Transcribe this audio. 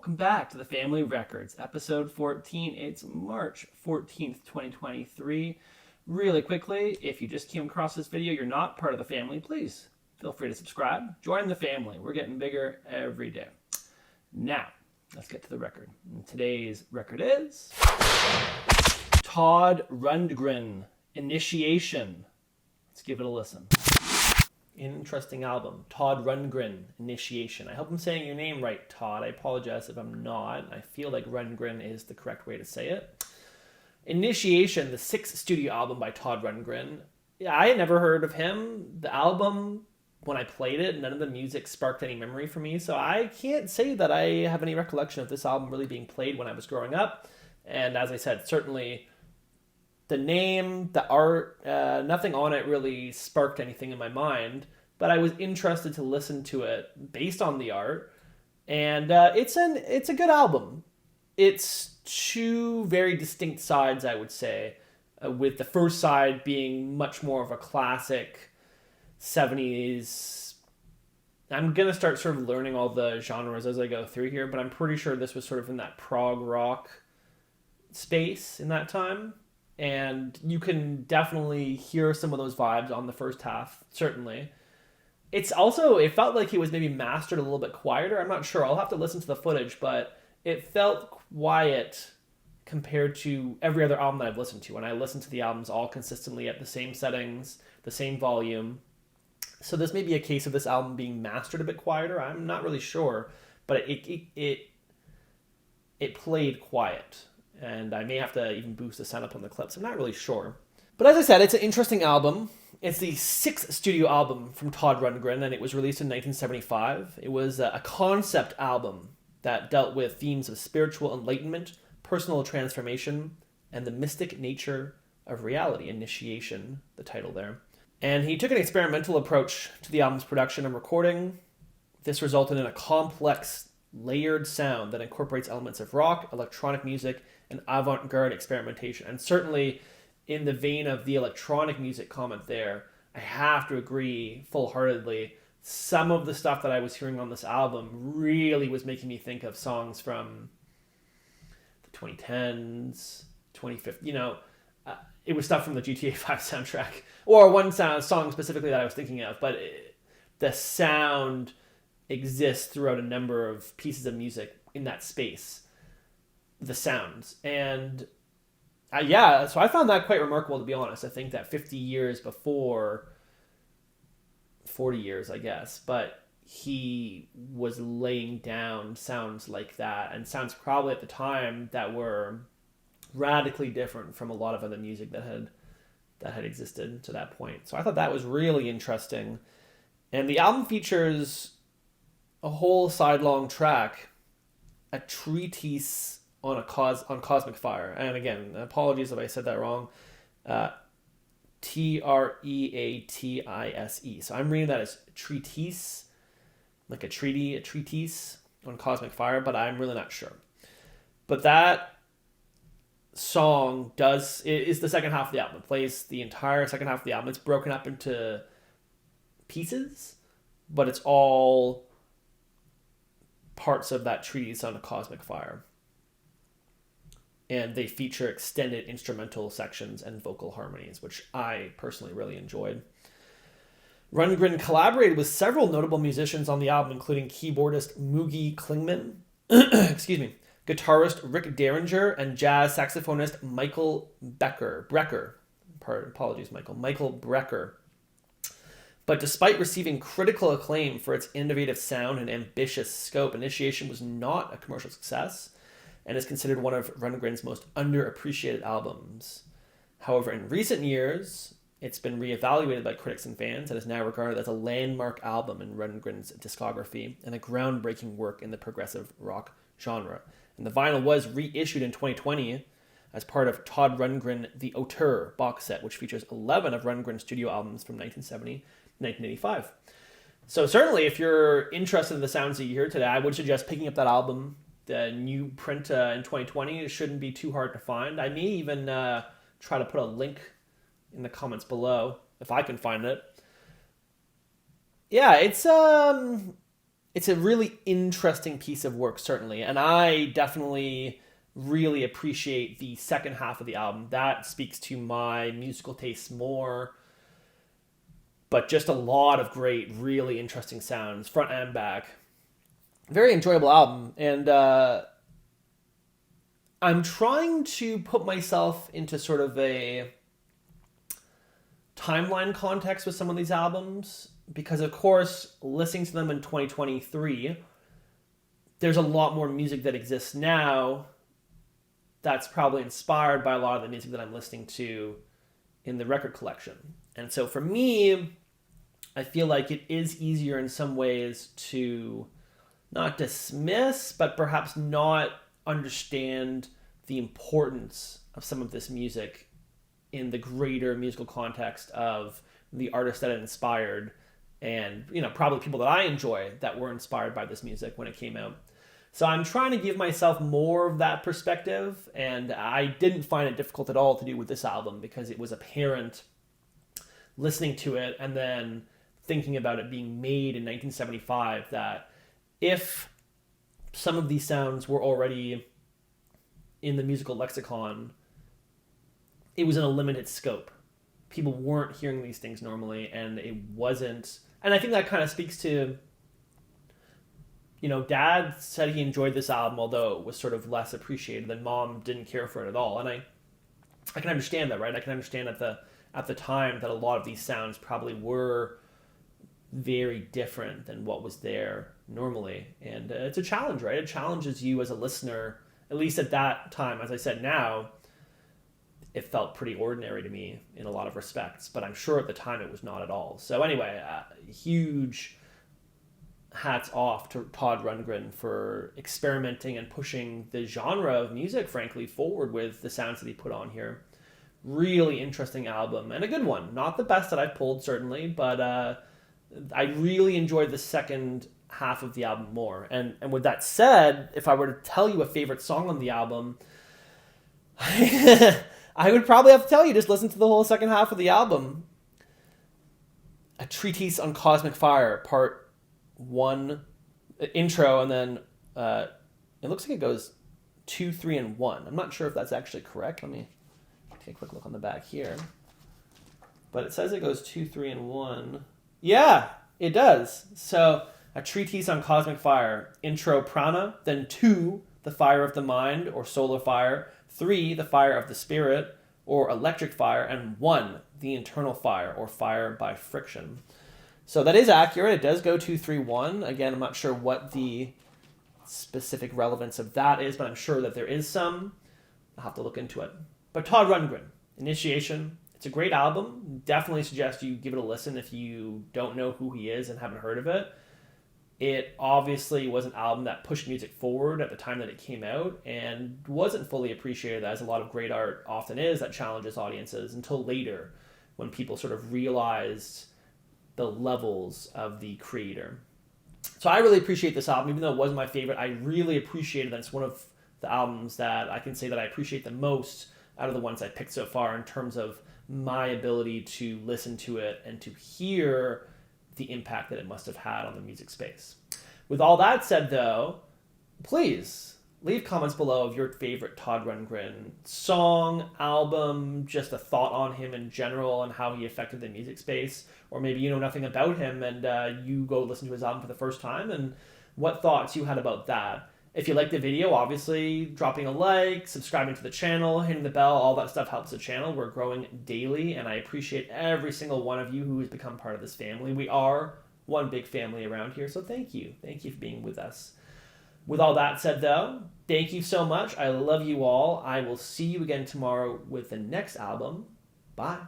Welcome back to the Family Records, episode 14. It's March 14th, 2023. Really quickly, if you just came across this video, you're not part of the family, please feel free to subscribe. Join the family. We're getting bigger every day. Now, let's get to the record. And today's record is Todd Rundgren, Initiation. Let's give it a listen. Interesting album. Todd Rundgren, Initiation. I hope I'm saying your name right, Todd. I apologize if I'm not. I feel like Rundgren is the correct way to say it. Initiation, the sixth studio album by Todd Rundgren. Yeah, I had never heard of him. The album, when I played it, none of the music sparked any memory for me, so I can't say that I have any recollection of this album really being played when I was growing up. And as I said, certainly the name, the art, nothing on it really sparked anything in my mind, but I was interested to listen to it based on the art, and it's a good album. It's two very distinct sides, I would say, with the first side being much more of a classic 70s. I'm going to start sort of learning all the genres as I go through here, but I'm pretty sure this was sort of in that prog rock space in that time. And you can definitely hear some of those vibes on the first half, certainly. It's also, it felt like it was maybe mastered a little bit quieter. I'm not sure. I'll have to listen to the footage, but it felt quiet compared to every other album that I've listened to. And I listened to the albums all consistently at the same settings, the same volume. So this may be a case of this album being mastered a bit quieter. I'm not really sure, but it played quiet. And I may have to even boost the sound up on the clips. I'm not really sure. But as I said, it's an interesting album. It's the sixth studio album from Todd Rundgren, and it was released in 1975. It was a concept album that dealt with themes of spiritual enlightenment, personal transformation, and the mystic nature of reality. Initiation, the title there. And he took an experimental approach to the album's production and recording. This resulted in a complex, layered sound that incorporates elements of rock, electronic music, and avant-garde experimentation. And certainly in the vein of the electronic music comment there, I have to agree full-heartedly. Some of the stuff that I was hearing on this album really was making me think of songs from the 2010s, 2015, it was stuff from the GTA 5 soundtrack, or one song specifically that I was thinking of, but the sound exists throughout a number of pieces of music in that space, the sounds. And so I found that quite remarkable, to be honest. I think that 50 years before, 40 years, I guess, but he was laying down sounds like that, and sounds probably at the time that were radically different from a lot of other music that had existed to that point. So I thought that was really interesting. And the album features a whole sidelong track, a treatise on cosmic fire. And again, apologies if I said that wrong. Treatise. So I'm reading that as treatise, like a treatise on cosmic fire, but I'm really not sure. But that song is the second half of the album. It plays the entire second half of the album. It's broken up into pieces, but it's all parts of that treatise on a cosmic fire. And they feature extended instrumental sections and vocal harmonies, which I personally really enjoyed. Rundgren collaborated with several notable musicians on the album, including keyboardist Moogie Klingman, guitarist Rick Derringer, and jazz saxophonist Michael Brecker. Michael Brecker. But despite receiving critical acclaim for its innovative sound and ambitious scope, Initiation was not a commercial success and is considered one of Rundgren's most underappreciated albums. However, in recent years, it's been reevaluated by critics and fans and is now regarded as a landmark album in Rundgren's discography and a groundbreaking work in the progressive rock genre. And the vinyl was reissued in 2020 as part of Todd Rundgren The Auteur box set, which features 11 of Rundgren's studio albums from 1970 to 1985. So certainly, if you're interested in the sounds that you hear today, I would suggest picking up that album. The new print in 2020 shouldn't be too hard to find. I may even try to put a link in the comments below if I can find it. Yeah, it's it's a really interesting piece of work, certainly. And I definitely really appreciate the second half of the album. That speaks to my musical tastes more. But just a lot of great, really interesting sounds, front and back. Very enjoyable album. And I'm trying to put myself into sort of a timeline context with some of these albums. Because, of course, listening to them in 2023, there's a lot more music that exists now that's probably inspired by a lot of the music that I'm listening to in the record collection. And so for me, I feel like it is easier in some ways to not dismiss, but perhaps not understand the importance of some of this music in the greater musical context of the artists that it inspired and, probably people that I enjoy that were inspired by this music when it came out. So I'm trying to give myself more of that perspective, and I didn't find it difficult at all to do with this album because it was apparent listening to it and then thinking about it being made in 1975 that if some of these sounds were already in the musical lexicon, it was in a limited scope. People weren't hearing these things normally, and it wasn't... And I think that kind of speaks to... Dad said he enjoyed this album, although it was sort of less appreciated, and Mom didn't care for it at all. And I can understand that, right? I can understand at the time that a lot of these sounds probably were very different than what was there normally. And it's a challenge, right? It challenges you as a listener, at least at that time. As I said, now, it felt pretty ordinary to me in a lot of respects, but I'm sure at the time it was not at all. So anyway, huge hats off to Todd Rundgren for experimenting and pushing the genre of music, frankly, forward with the sounds that he put on here. Really interesting album, and a good one. Not the best that I've pulled, certainly, but I really enjoyed the second half of the album more. And with that said, if I were to tell you a favorite song on the album, I would probably have to tell you, just listen to the whole second half of the album. A Treatise on Cosmic Fire, part 1, intro, and then it looks like it goes 2, 3, and 1. I'm not sure if that's actually correct. Let me take a quick look on the back here. But it says it goes 2, 3, and 1. Yeah, it does. So, A Treatise on Cosmic Fire, intro prana, then 2, the fire of the mind, or solar fire, 3, the fire of the spirit, or electric fire, and 1, the internal fire, or fire by friction. So that is accurate. It does go 2, 3, 1. Again, I'm not sure what the specific relevance of that is, but I'm sure that there is some. I'll have to look into it. But Todd Rundgren, Initiation. It's a great album. Definitely suggest you give it a listen if you don't know who he is and haven't heard of it. It obviously was an album that pushed music forward at the time that it came out and wasn't fully appreciated, as a lot of great art often is, that challenges audiences, until later when people sort of realized the levels of the creator. So I really appreciate this album. Even though it wasn't my favorite, I really appreciated that. It's one of the albums that I can say that I appreciate the most out of the ones I picked so far in terms of my ability to listen to it and to hear the impact that it must have had on the music space. With all that said, though, please leave comments below of your favorite Todd Rundgren song, album, just a thought on him in general and how he affected the music space. Or maybe you know nothing about him and you go listen to his album for the first time and what thoughts you had about that. If you liked the video, obviously, dropping a like, subscribing to the channel, hitting the bell, all that stuff helps the channel. We're growing daily, and I appreciate every single one of you who has become part of this family. We are one big family around here, so thank you. Thank you for being with us. With all that said, though, thank you so much. I love you all. I will see you again tomorrow with the next album. Bye.